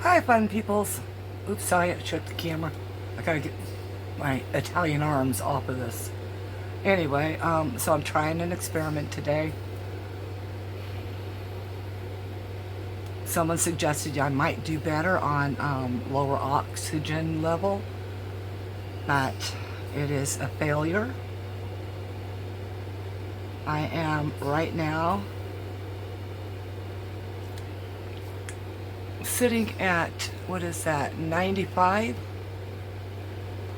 Hi, fun peoples. Oops, sorry, I shook the camera. I gotta get my Italian arms off of this. Anyway, so I'm trying an experiment today. Someone suggested I might do better on lower oxygen level, but it is a failure. I am right now sitting at, what is that, 95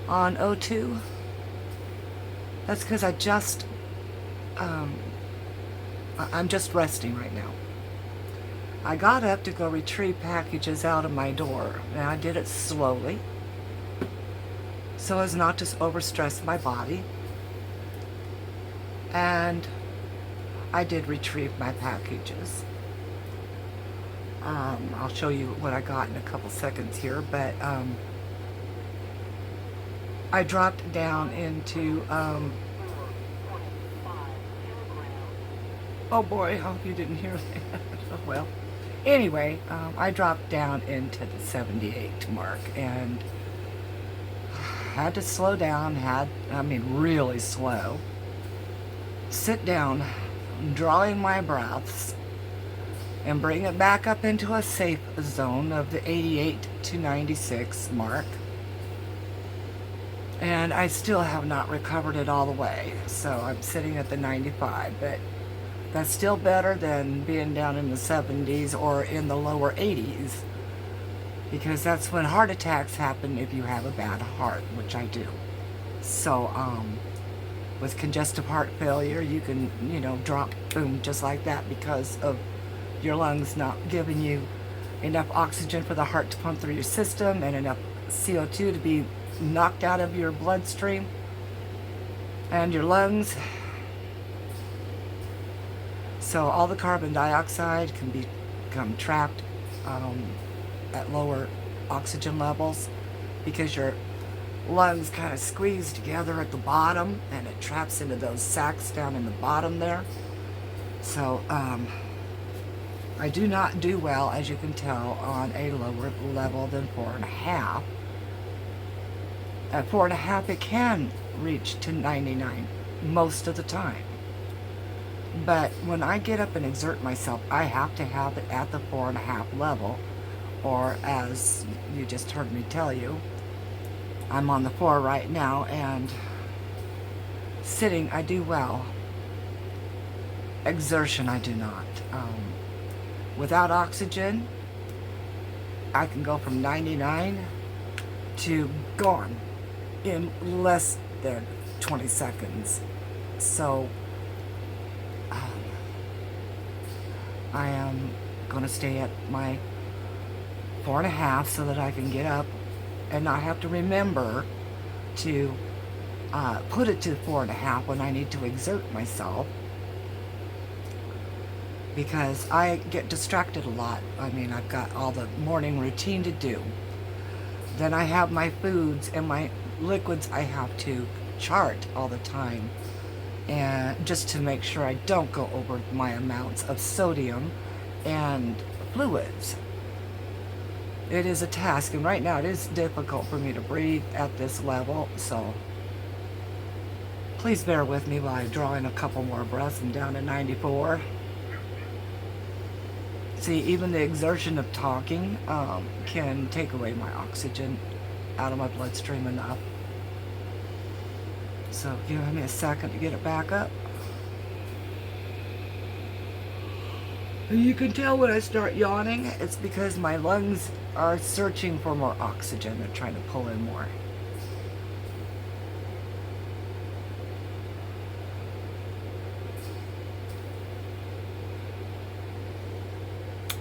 on O2. That's because I'm just resting right now. I got up to go retrieve packages out of my door, and I did it slowly so as not to overstress my body. And I did retrieve my packages. I'll show you what I got in a couple seconds here, but I dropped down into oh boy, I hope you didn't hear that. Oh well. Anyway, I dropped down into the 78 mark and had to slow down, really slow, sit down, drawing my breaths, and bring it back up into a safe zone of the 88 to 96 mark. And I still have not recovered it all the way, so I'm sitting at the 95, but that's still better than being down in the 70s or in the lower 80s, because that's when heart attacks happen if you have a bad heart, which I do. So, with congestive heart failure, you can, drop, boom, just like that because of your lungs not giving you enough oxygen for the heart to pump through your system and enough CO2 to be knocked out of your bloodstream and your lungs. So all the carbon dioxide can become trapped at lower oxygen levels because your lungs kind of squeeze together at the bottom and it traps into those sacs down in the bottom there. So I do not do well, as you can tell, on a lower level than 4.5. At 4.5 it can reach to 99 most of the time. But when I get up and exert myself, I have to have it at the 4.5 level, or as you just heard me tell you, I'm on the 4 right now, and sitting I do well. Exertion I do not. Without oxygen, I can go from 99 to gone in less than 20 seconds. So I am going to stay at my 4.5 so that I can get up and not have to remember to put it to 4.5 when I need to exert myself, because I get distracted a lot. I've got all the morning routine to do. Then I have my foods and my liquids I have to chart all the time, and just to make sure I don't go over my amounts of sodium and fluids. It is a task, and right now it is difficult for me to breathe at this level, so please bear with me while I draw in a couple more breaths and down to 94. See, even the exertion of talking can take away my oxygen out of my bloodstream enough. So give me a second to get it back up. You can tell when I start yawning, it's because my lungs are searching for more oxygen. They're trying to pull in more.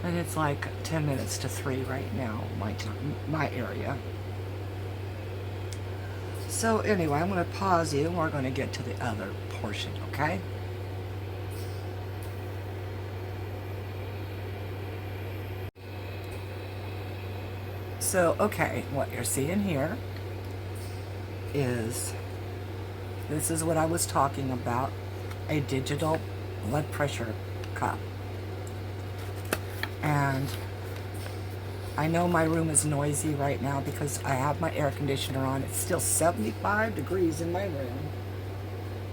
And it's like 10 minutes to 3 right now, my area. So anyway, I'm going to pause you and we're going to get to the other portion, okay? So, okay, what you're seeing here is, this is what I was talking about, a digital blood pressure cuff. And I know my room is noisy right now because I have my air conditioner on. It's still 75 degrees in my room,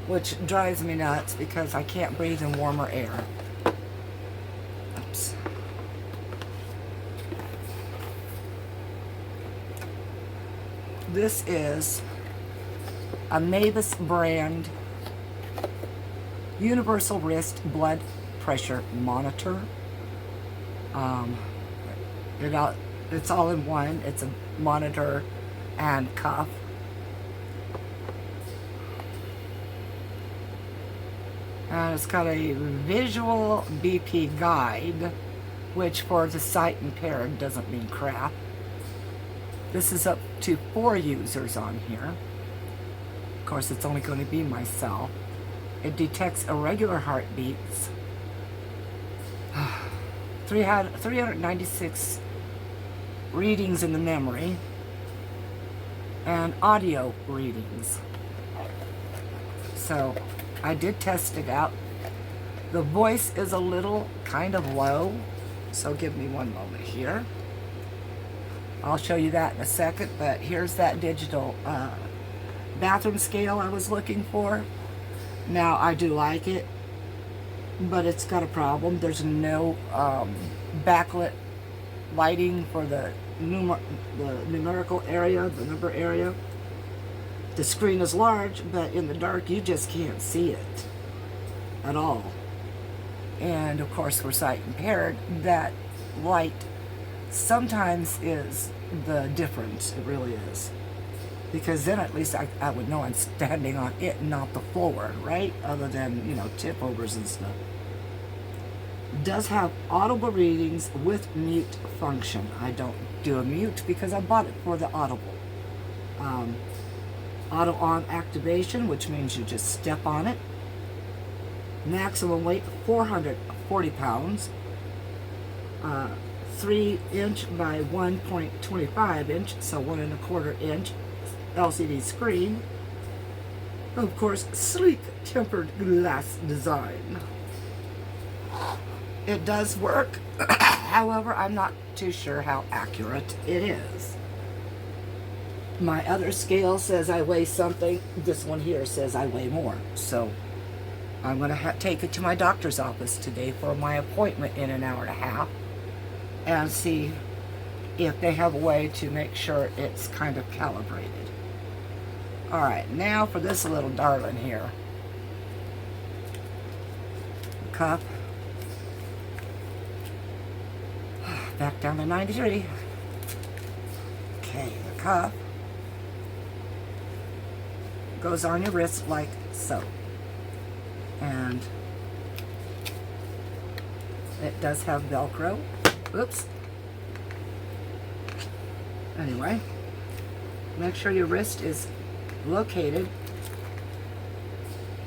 which drives me nuts because I can't breathe in warmer air. Oops. This is a Mavis brand universal wrist blood pressure monitor. It's all in one. It's a monitor and cuff. And it's got a visual BP guide, which for the sight impaired doesn't mean crap. This is up to 4 users on here. Of course, it's only going to be myself. It detects irregular heartbeats. 396 readings in the memory. And audio readings. So, I did test it out. The voice is a little kind of low. So give me one moment here. I'll show you that in a second, but here's that digital bathroom scale I was looking for. Now, I do like it, but it's got a problem. There's no backlit lighting for the numerical area, the number area. The screen is large, but in the dark, you just can't see it at all. And, of course, for sight impaired, that light sometimes is the difference. It really is. Because then at least I would know I'm standing on it and not the floor, right? Other than, you know, tip overs and stuff. It does have audible readings with mute function. I don't do a mute because I bought it for the audible. Auto on activation, which means you just step on it. Maximum weight 440 pounds. 3 inch by 1.25 inch, so 1 1/4 inch LCD screen. Of course, sleek tempered glass design. It does work. However, I'm not too sure how accurate it is. My other scale says I weigh something. This one here says I weigh more. So I'm going to take it to my doctor's office today for my appointment in an hour and a half and see if they have a way to make sure it's kind of calibrated. Alright, now for this little darling here. The cup. Back down to 93. Okay, the cup goes on your wrist like so. And it does have Velcro. Oops. Anyway, make sure your wrist is located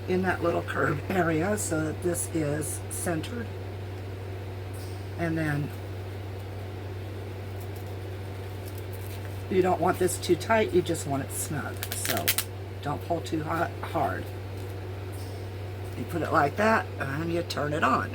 in that little curved area so that this is centered. And then you don't want this too tight, you just want it snug. So don't pull too hard. You put it like that and you turn it on.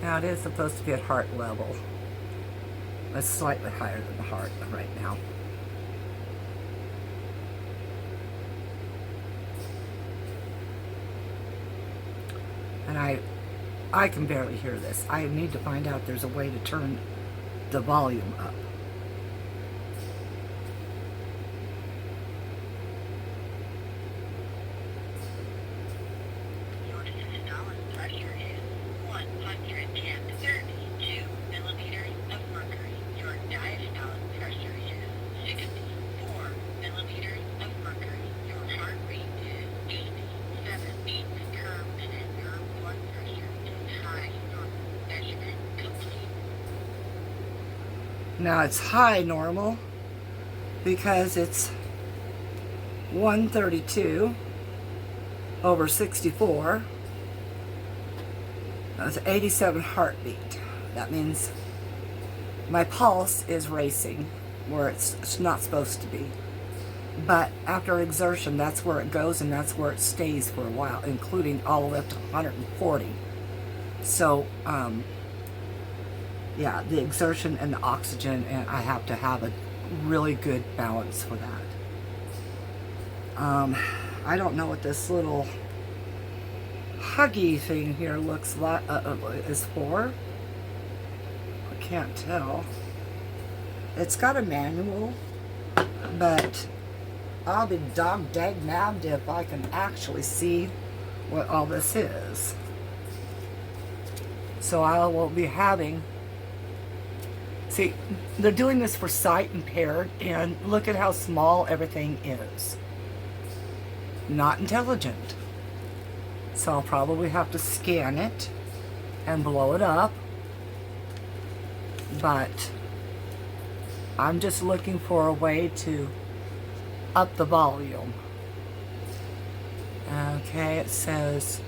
Now it is supposed to be at heart level. It's slightly higher than the heart right now. And I can barely hear this. I need to find out if there's a way to turn the volume up. Now it's high normal, because it's 132 over 64. That's 87 heartbeat. That means my pulse is racing where it's not supposed to be. But after exertion, that's where it goes, and that's where it stays for a while, including all the way up to 140. So, yeah, the exertion and the oxygen, and I have to have a really good balance for that. I don't know what this little huggy thing here looks like is for. I can't tell. It's got a manual, but I'll be dog-dag-nabbed if I can actually see what all this is. So I will be having... See, they're doing this for sight impaired, and look at how small everything is. Not intelligent. So I'll probably have to scan it and blow it up. But I'm just looking for a way to up the volume. Okay, it says...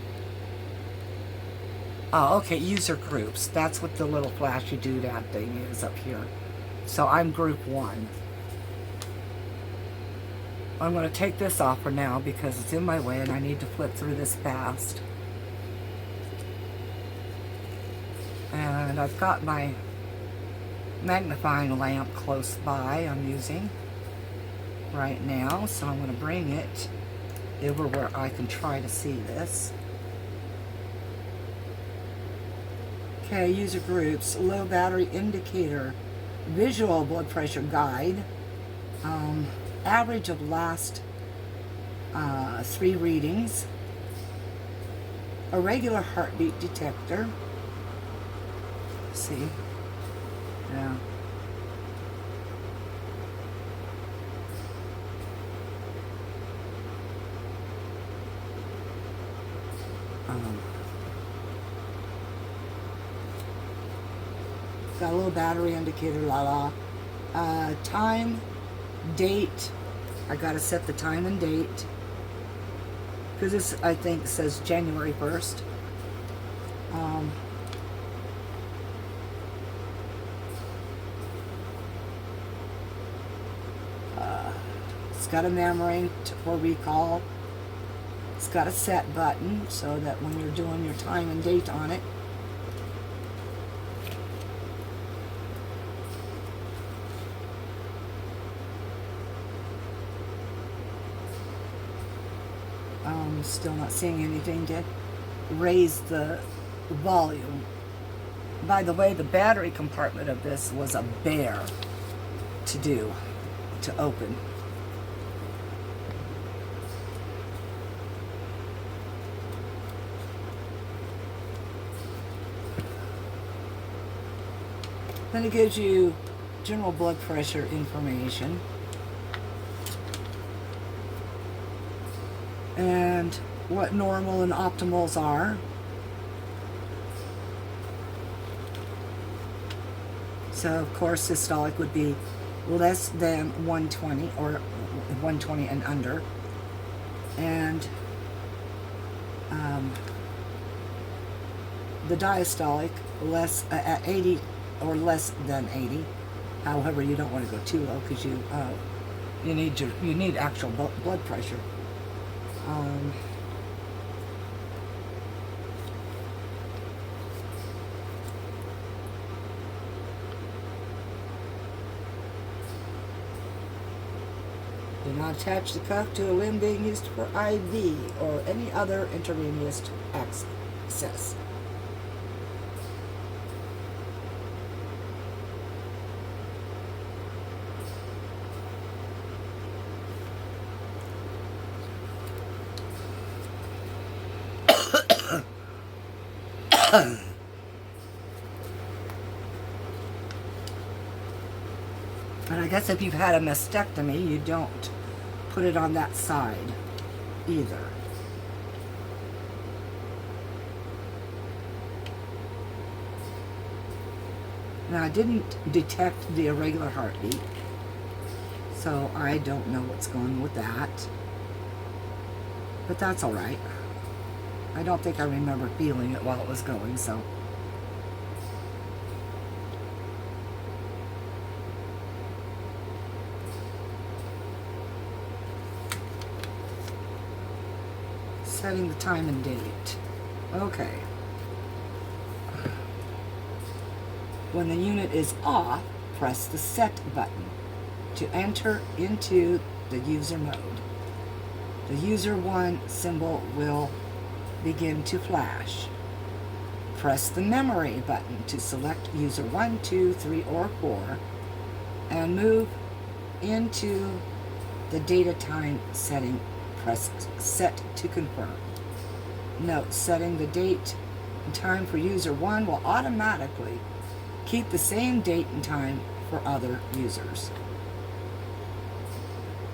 Oh, okay, user groups. That's what the little flashy doodad thing is up here. So I'm group 1. I'm going to take this off for now because it's in my way and I need to flip through this fast. And I've got my magnifying lamp close by I'm using right now, so I'm going to bring it over where I can try to see this. Okay, user groups, low battery indicator, visual blood pressure guide, average of last 3 readings, a regular heartbeat detector. See? Yeah. Got a little battery indicator, time, date. I gotta set the time and date. Because this, I think, says January 1st. It's got a memory for recall. It's got a set button so that when you're doing your time and date on it, still not seeing anything to raise the volume. By the way, the battery compartment of this was a bear to open. Then it gives you general blood pressure information. And what normal and optimals are. So of course systolic would be less than 120 or 120 and under. And the diastolic less at 80 or less than 80. However, you don't want to go too low because you need actual blood pressure. Do not attach the cuff to a limb being used for IV or any other intravenous access. And I guess if you've had a mastectomy, you don't put it on that side either. Now I didn't detect the irregular heartbeat, So I don't know what's going on with that. But that's alright. I don't think I remember feeling it while it was going, so. Setting the time and date. Okay. When the unit is off, press the set button to enter into the user mode. The user 1 symbol will begin to flash. Press the memory button to select user 1, 2, 3, or 4 and move into the data time setting. Press set to confirm. Note, setting the date and time for user 1 will automatically keep the same date and time for other users.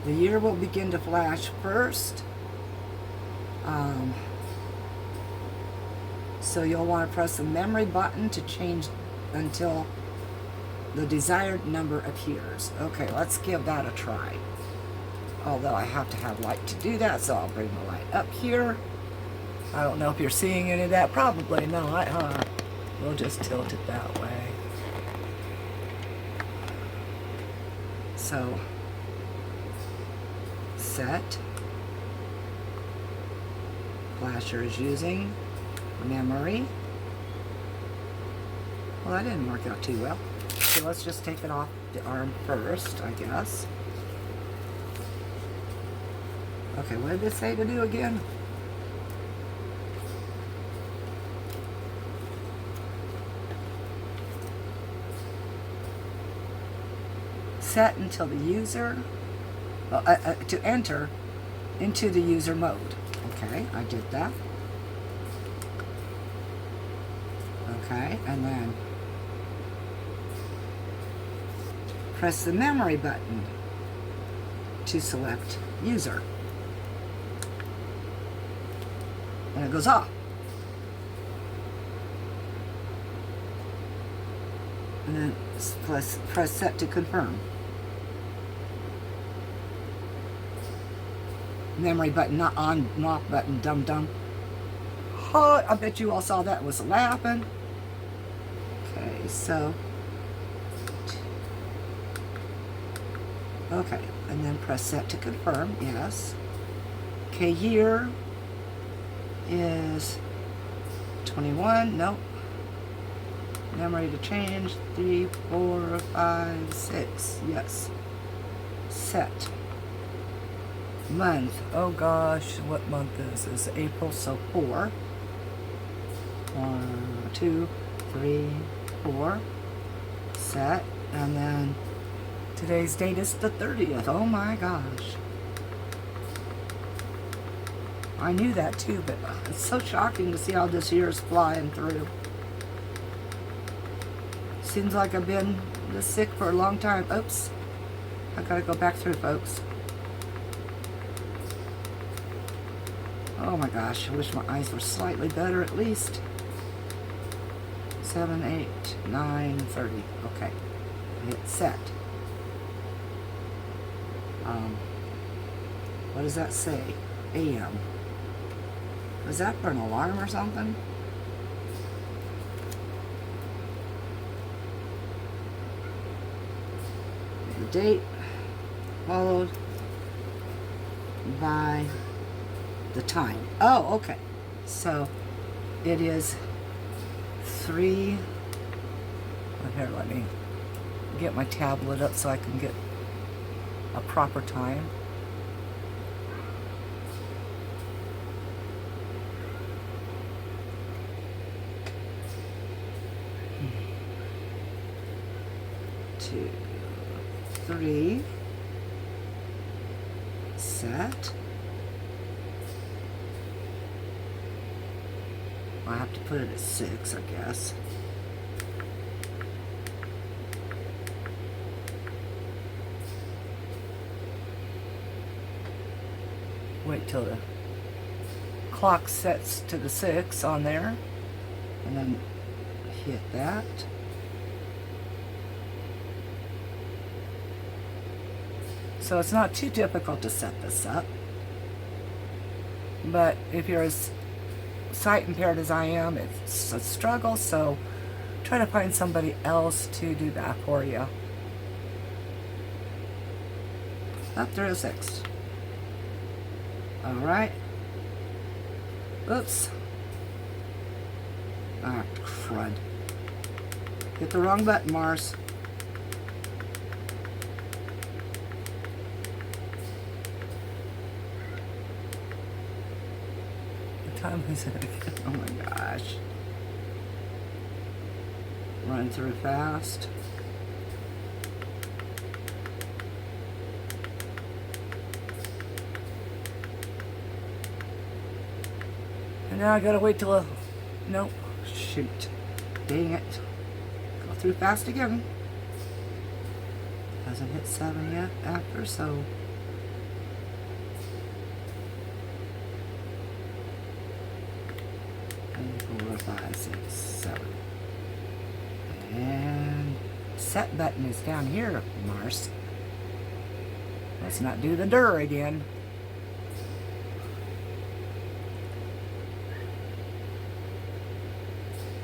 The year will begin to flash first. So you'll want to press the memory button to change until the desired number appears. Okay, let's give that a try. Although I have to have light to do that, so I'll bring the light up here. I don't know if you're seeing any of that. Probably not, huh? We'll just tilt it that way. So, set. Flasher is using memory. Well, that didn't work out too well. So let's just take it off the arm first, I guess. Okay, what did it say to do again? Set until the user, to enter into the user mode. Okay, I did that. Okay, and then press the memory button to select user. And it goes off. And then press set to confirm. Memory button, not on, off button, dum-dum. Oh, I bet you all saw that, was laughing. Okay, so. Okay, and then press set to confirm, yes. Okay, year is 21, nope. Memory to change, 3, 4, 5, 6, yes. Set. Month, oh gosh, what month is this? April, so 4. 1, 2, 3, 4. Set, and then today's date is the 30th. Oh my gosh. I knew that too, but it's so shocking to see how this year is flying through. Seems like I've been this sick for a long time. Oops. I gotta go back through, folks. Oh my gosh, I wish my eyes were slightly better at least. 7, 8, 9, 30. Okay. Hit set. What does that say? AM. Was that for an alarm or something? The date followed by the time. Oh, okay. So it is 3. Oh, here, let me get my tablet up so I can get a proper time. Two, 3. Set. I have to put it at 6, I guess. Wait till the clock sets to the 6 on there, and then hit that. So it's not too difficult to set this up. But if you're as sight impaired as I am, it's a struggle, so try to find somebody else to do that for you. Up 306. Alright. Oops. Ah, crud. Hit the wrong button, Mars. What time is it again? Oh my gosh. Run through fast. And now I gotta wait till nope. Shoot. Dang it. Go through fast again. Hasn't hit 7 yet after, so. And 4, 5, 6, 7. And set button is down here, Mars. Let's not do the dir again.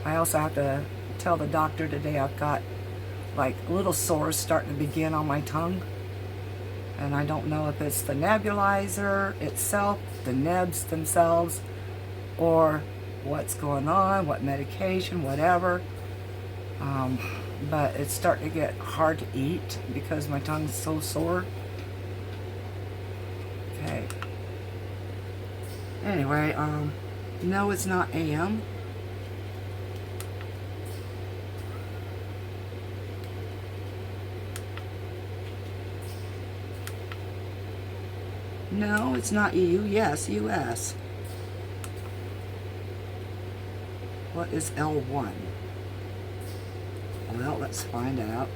I also have to tell the doctor today I've got like little sores starting to begin on my tongue. And I don't know if it's the nebulizer itself, the nebs themselves, or what's going on, what medication, whatever. But it's starting to get hard to eat because my tongue's so sore. Okay. Anyway, no, it's not AM. No, it's not EU. Yes, US. What is L1? Well, let's find out.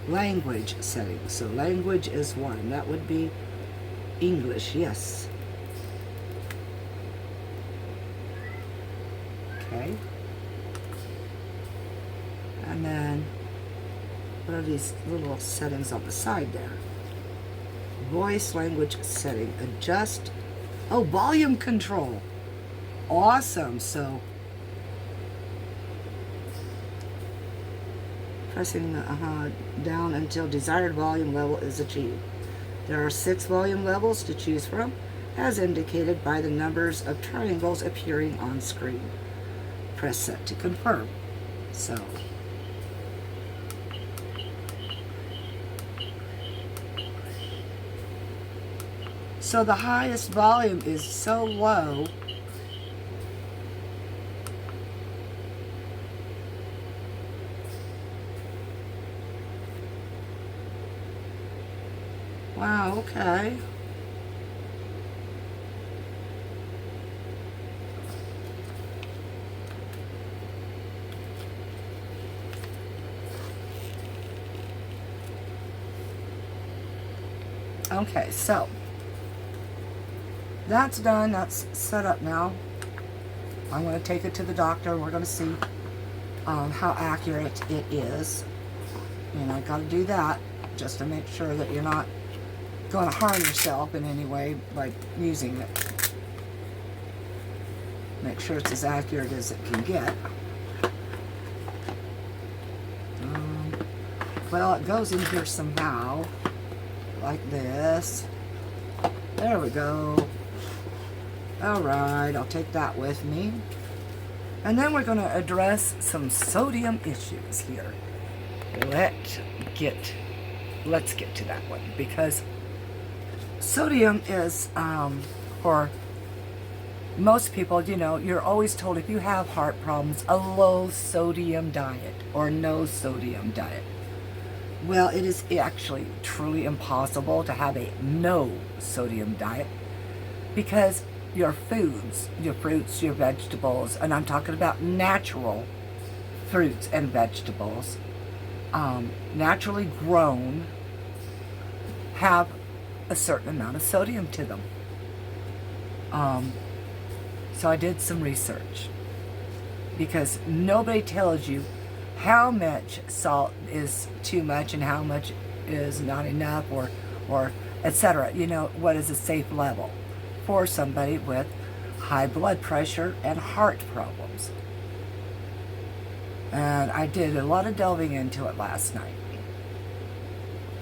Language settings. So language is 1. That would be English, yes. Okay. And then, what are these little settings on the side there? Voice language setting. Adjust. Oh, volume control. Awesome. So, pressing down until desired volume level is achieved. There are 6 volume levels to choose from, as indicated by the numbers of triangles appearing on screen. Press set to confirm. So the highest volume is so low. Wow, okay. Okay, so that's done. That's set up now. I'm going to take it to the doctor. We're going to see how accurate it is. And I got to do that just to make sure that you're not going to harm yourself in any way by using it. Make sure it's as accurate as it can get. Well, it goes in here somehow, like this. There we go. Alright, I'll take that with me. And then we're going to address some sodium issues here. Let's get to that one, because sodium is, for most people, you know, you're always told if you have heart problems, a low sodium diet or no sodium diet. Well, it is actually truly impossible to have a no sodium diet, because your foods, your fruits, your vegetables, and I'm talking about natural fruits and vegetables, naturally grown, have a certain amount of sodium to them. So I did some research, because nobody tells you how much salt is too much and how much is not enough, or etc. You know, what is a safe level for somebody with high blood pressure and heart problems? And I did a lot of delving into it last night.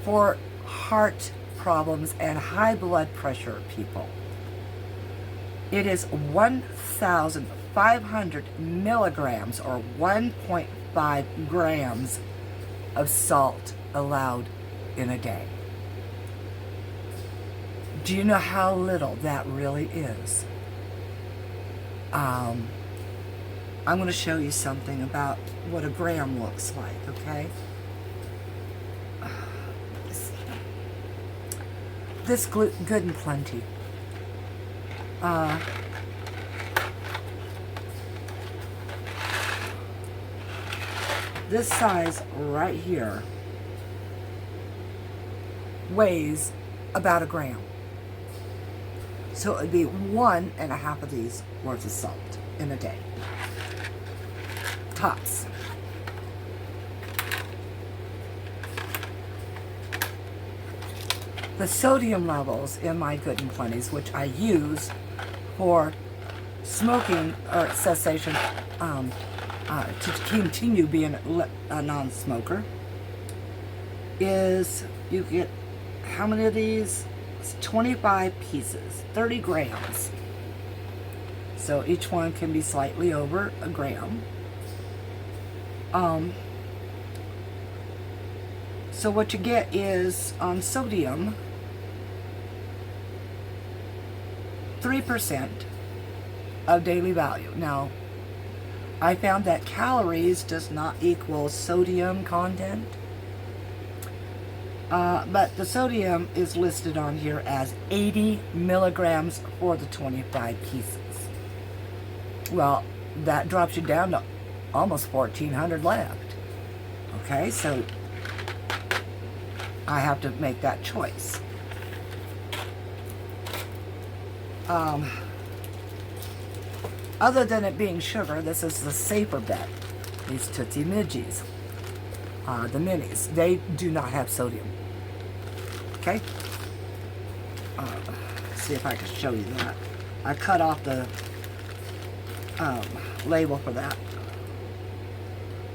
For heart problems and high blood pressure people, it is 1,500 milligrams or 1.5 grams of salt allowed in a day. Do you know how little that really is? I'm going to show you something about what a gram looks like, okay? This Good and Plenty. This size right here weighs about a gram. So it would be 1.5 of these worth of salt in a day. Tops. The sodium levels in my Good and Plenties, which I use for smoking or cessation, to continue being a non-smoker, is you get how many of these? It's 25 pieces, 30 grams. So each one can be slightly over a gram. So what you get is on sodium, 3% of daily value. Now, I found that calories does not equal sodium content, but the sodium is listed on here as 80 milligrams for the 25 pieces. Well, that drops you down to almost 1,400 left. Okay, so I have to make that choice. Other than it being sugar, this is the safer bet. These Tootsie Midgies, the minis, they do not have sodium. Okay? See if I can show you that. I cut off the label for that.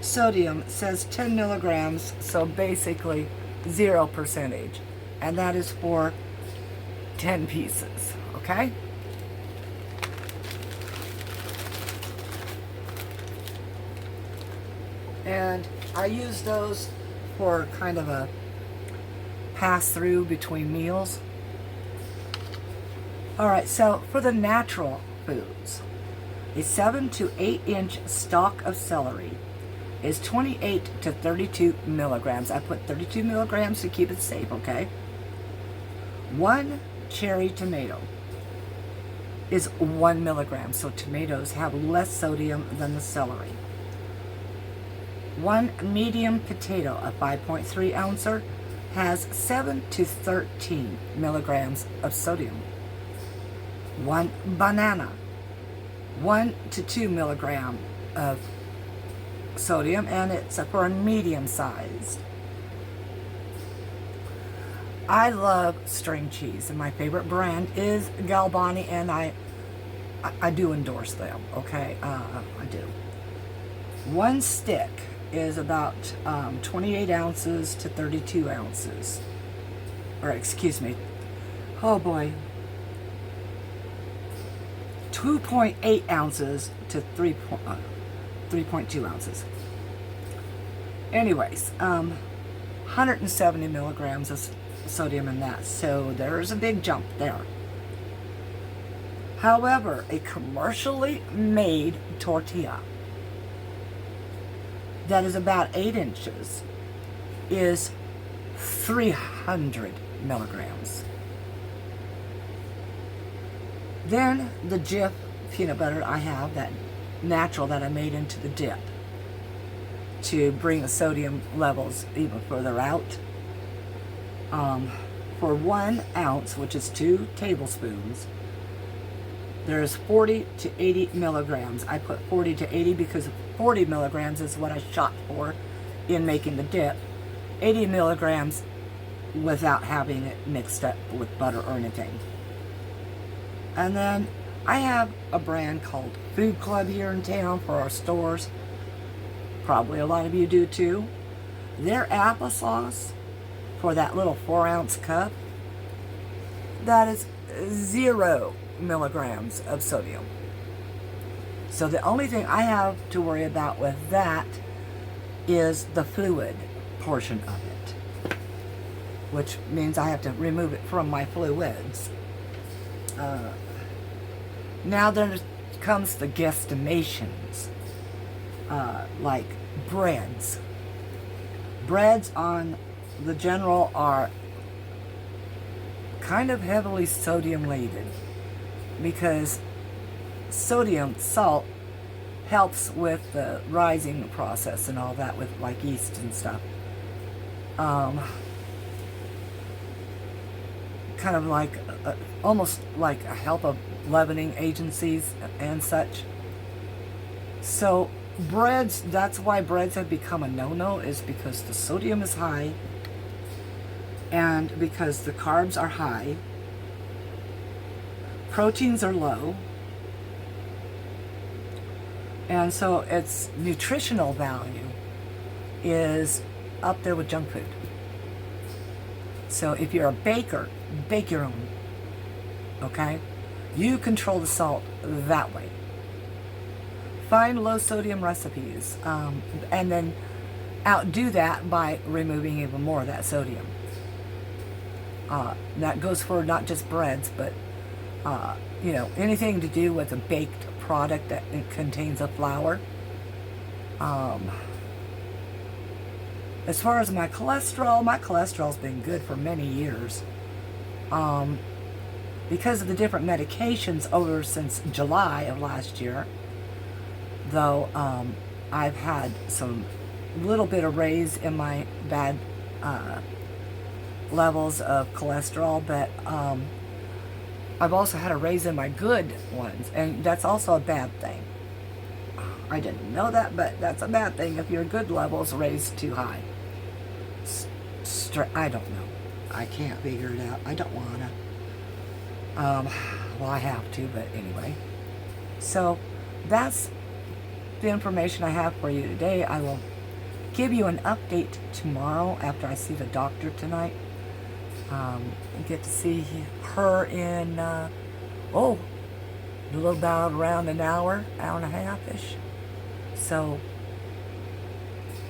Sodium says 10 milligrams, so basically 0%, and that is for 10 pieces. Okay? And I use those for kind of a pass-through between meals. Alright, so for the natural foods, a 7 to 8 inch stalk of celery is 28 to 32 milligrams. I put 32 milligrams to keep it safe, okay? 1 cherry tomato is 1 milligram, so tomatoes have less sodium than the celery. 1 medium potato, a 5.3 ouncer, has 7 to 13 milligrams of sodium. 1 banana, 1 to 2 milligram of sodium, and it's for a medium size. I love string cheese, and my favorite brand is Galbani, and I do endorse them, okay? I do. 1 stick is about 28 ounces to 32 ounces. Or, excuse me. Oh boy. 2.8 ounces to 3.2 ounces. Anyways, 170 milligrams of sodium in that. So there's a big jump there. However, a commercially made tortilla that is about 8 inches is 300 milligrams. Then the Jif peanut butter I have, that natural that I made into the dip to bring the sodium levels even further out. For 1 ounce, which is 2 tablespoons, there's 40 to 80 milligrams. I put 40 to 80 because 40 milligrams is what I shot for in making the dip. 80 milligrams without having it mixed up with butter or anything. And then I have a brand called Food Club here in town for our stores. Probably a lot of you do too. Their applesauce for that little 4-ounce cup, that is 0 milligrams of sodium. So the only thing I have to worry about with that is the fluid portion of it, which means I have to remove it from my fluids. Now there comes the guesstimations, like breads. Breads on the General are kind of heavily sodium laden because sodium, salt, helps with the rising process and all that with like yeast and stuff. Kind of like almost like a help of leavening agencies and such. So breads, that's why breads have become a no-no, is because the sodium is high and because the carbs are high, proteins are low, and so its nutritional value is up there with junk food. So if you're a baker, bake your own, okay? You control the salt that way. Find low sodium recipes, and then outdo that by removing even more of that sodium. That goes for not just breads, but you know, anything to do with a baked product that contains a flour. As far as my cholesterol's been good for many years. Because of the different medications over since July of last year, though I've had some little bit of raise in my bad levels of cholesterol, but I've also had a raise in my good ones, and that's also a bad thing. I didn't know that, but that's a bad thing if your good levels raised too high. I don't know. I can't figure it out. I don't want to. Well, I have to, but anyway. So that's the information I have for you today. I will give you an update tomorrow after I see the doctor tonight. I get to see her in, a little about around an hour and a half-ish. So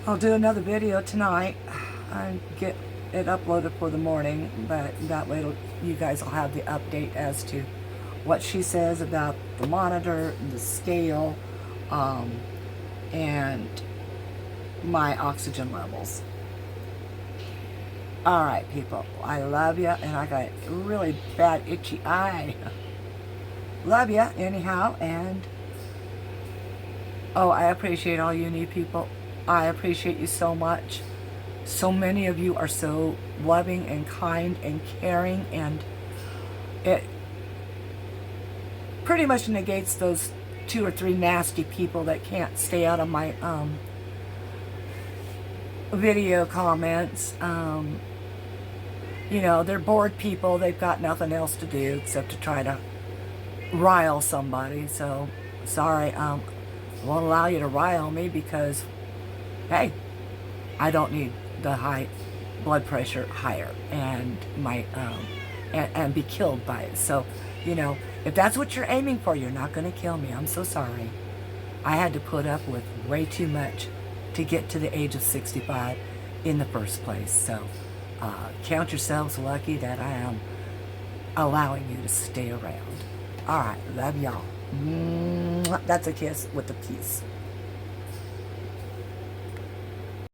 I'll do another video tonight and get it uploaded for the morning, but that way you guys will have the update as to what she says about the monitor, the scale, and my oxygen levels. Alright, people, I love you, and I got a really bad itchy eye. Love you anyhow, and I appreciate all you new people. I appreciate you so much. So many of you are so loving and kind and caring, and it pretty much negates those 2 or 3 nasty people that can't stay out of my video comments. You know, they're bored people. They've got nothing else to do except to try to rile somebody. So, sorry, I won't allow you to rile me because, hey, I don't need the high blood pressure higher and my and be killed by it. So, you know, if that's what you're aiming for, you're not going to kill me. I'm so sorry. I had to put up with way too much to get to the age of 65 in the first place. So, count yourselves lucky that I am allowing you to stay around. All right, love y'all. That's a kiss with a peace.